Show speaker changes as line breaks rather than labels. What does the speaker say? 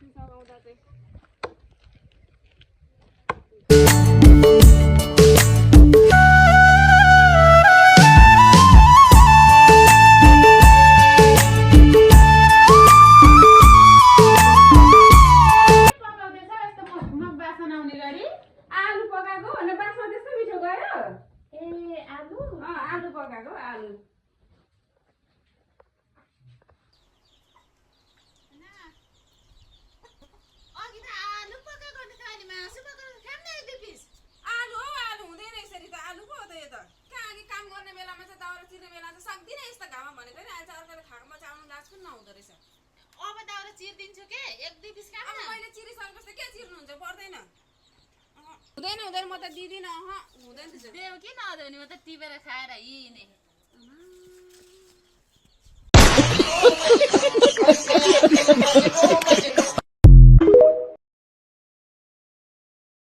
सघाउँदा चाहिँ हुँदैन म त दिदिन हुँदैन त्यसो
देऊ किन नदेऊ नि म त टिपेर खाएर हिँडे